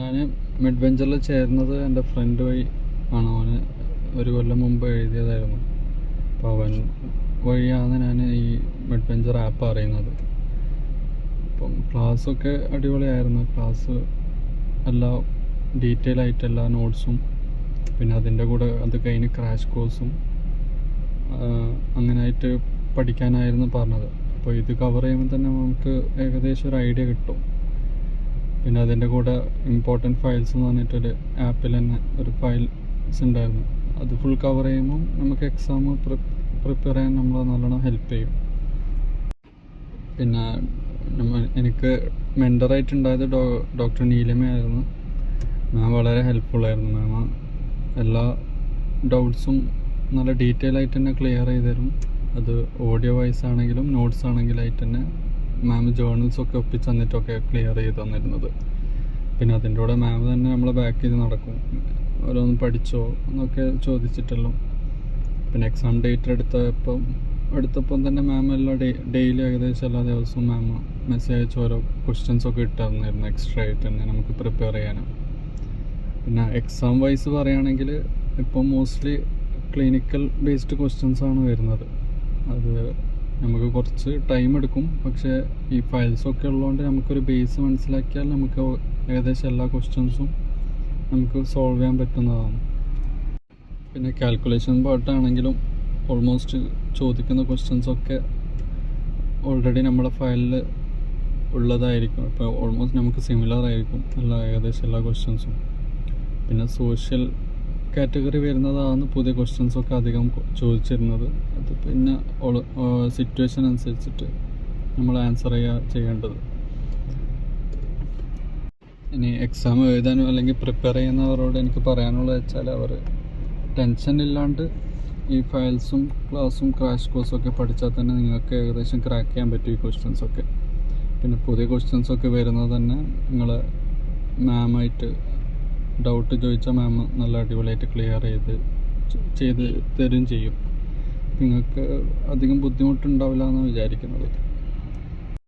ഞാൻ മെഡ്വെഞ്ചറിൽ ചേർന്നത് എൻ്റെ ഫ്രണ്ട് വഴി ആണ്. അവന് ഒരു കൊല്ലം മുമ്പ് എഴുതിയതായിരുന്നു. അപ്പോൾ അവൻ വഴിയാണ് ഞാൻ ഈ മെഡ്വെഞ്ചർ ആപ്പ് അറിയുന്നത്. അപ്പം ക്ലാസ്സൊക്കെ അടിപൊളിയായിരുന്നു. ക്ലാസ് എല്ലാ ഡീറ്റെയിൽ ആയിട്ട് എല്ലാ നോട്ട്സും, പിന്നെ അതിൻ്റെ കൂടെ അത് കഴിഞ്ഞ് ക്രാഷ് കോഴ്സും അങ്ങനെയായിട്ട് പഠിക്കാനായിരുന്നു പറഞ്ഞത്. അപ്പോൾ ഇത് കവർ ചെയ്യുമ്പോൾ തന്നെ നമുക്ക് ഏകദേശം ഒരു ഐഡിയ കിട്ടും. പിന്നെ അതിൻ്റെ കൂടെ ഇമ്പോർട്ടൻറ്റ് ഫയൽസ് എന്ന് പറഞ്ഞിട്ടൊരു ആപ്പിൽ തന്നെ ഒരു ഫയൽസ് ഉണ്ടായിരുന്നു. അത് ഫുൾ കവർ ചെയ്യുമ്പോൾ നമുക്ക് എക്സാം പ്രിപ്പയർ ചെയ്യാൻ നമ്മളെ നല്ലോണം ഹെൽപ്പ് ചെയ്യും. പിന്നെ എനിക്ക് മെൻറ്ററായിട്ടുണ്ടായത് ഡോക്ടർ നീലിമയായിരുന്നു. മാം വളരെ ഹെൽപ്ഫുള്ളായിരുന്നു. മാം എല്ലാ ഡൗട്ട്സും നല്ല ഡീറ്റെയിൽ ആയിട്ട് തന്നെ ക്ലിയർ ചെയ്ത് തരും. അത് ഓഡിയോ വോയിസ് ആണെങ്കിലും നോട്ട്സ് ആണെങ്കിലായിട്ട് തന്നെ മാം ജേർണൽസൊക്കെ ഒപ്പിച്ച് തന്നിട്ടൊക്കെ ക്ലിയർ ചെയ്ത് തന്നിരുന്നത്. പിന്നെ അതിൻ്റെ കൂടെ മാം തന്നെ നമ്മളെ ബാക്ക് ചെയ്ത് നടക്കും. ഓരോന്ന് പഠിച്ചോ എന്നൊക്കെ ചോദിച്ചിട്ടല്ലോ. പിന്നെ എക്സാം ഡേറ്റ് എടുത്തപ്പം തന്നെ മാം എല്ലാം ഡെയിലി ഏകദേശം എല്ലാ ദിവസവും മാം മെസ്സേജ് അയച്ച് ഓരോ ക്വസ്റ്റ്യൻസൊക്കെ ഇട്ട് തന്നിരുന്നു എക്സ്ട്രാ ആയിട്ട് തന്നെ നമുക്ക് പ്രിപ്പയർ ചെയ്യാനും. പിന്നെ എക്സാം വൈസ് പറയുകയാണെങ്കിൽ ഇപ്പം മോസ്റ്റ്ലി ക്ലിനിക്കൽ ബേസ്ഡ് ക്വസ്റ്റ്യൻസാണ് വരുന്നത്. അത് നമുക്ക് കുറച്ച് ടൈം എടുക്കും. പക്ഷേ ഈ ഫയൽസൊക്കെ ഉള്ളതുകൊണ്ട് നമുക്കൊരു ബേസ് മനസ്സിലാക്കിയാൽ നമുക്ക് ഏകദേശം എല്ലാ ക്വസ്റ്റ്യൻസും നമുക്ക് സോൾവ് ചെയ്യാൻ പറ്റുന്നതാണ്. പിന്നെ കാൽക്കുലേഷൻ പാർട്ടാണെങ്കിലും ഓൾമോസ്റ്റ് ചോദിക്കുന്ന ക്വസ്റ്റ്യൻസൊക്കെ ഓൾറെഡി നമ്മുടെ ഫയലിൽ ഉള്ളതായിരിക്കും. ഇപ്പോൾ ഓൾമോസ്റ്റ് നമുക്ക് സിമിലർ ആയിരിക്കും ഏകദേശം എല്ലാ ക്വസ്റ്റ്യൻസും. പിന്നെ സോഷ്യൽ കാറ്റഗറി വരുന്നതാണ് പുതിയ ക്വസ്റ്റ്യൻസൊക്കെ അധികം ചോദിച്ചിരുന്നത്. അത് പിന്നെ സിറ്റുവേഷൻ അനുസരിച്ചിട്ട് നമ്മൾ ആൻസർ ചെയ്യേണ്ടത്. ഇനി എക്സാം എഴുതാനോ അല്ലെങ്കിൽ പ്രിപ്പയർ ചെയ്യുന്നവരോട് എനിക്ക് പറയാനുള്ളത് വെച്ചാൽ അവർ ടെൻഷൻ ഇല്ലാണ്ട് ഈ ഫയൽസും ക്ലാസ്സും ക്രാഷ് കോഴ്സൊക്കെ പഠിച്ചാൽ തന്നെ നിങ്ങൾക്ക് ഏകദേശം ക്രാക്ക് ചെയ്യാൻ പറ്റും ഈ ക്വസ്റ്റ്യൻസൊക്കെ. പിന്നെ പുതിയ ക്വസ്റ്റ്യൻസൊക്കെ വരുന്നത് തന്നെ നിങ്ങൾ മാമായിട്ട് ഡൗട്ട് ചോദിച്ചാൽ മാം നല്ല അടിപൊളിയായിട്ട് ക്ലിയർ ചെയ്ത് തരും ചെയ്യും. നിങ്ങൾക്ക് അധികം ബുദ്ധിമുട്ടുണ്ടാവില്ല എന്നാണ് വിചാരിക്കുന്നത്.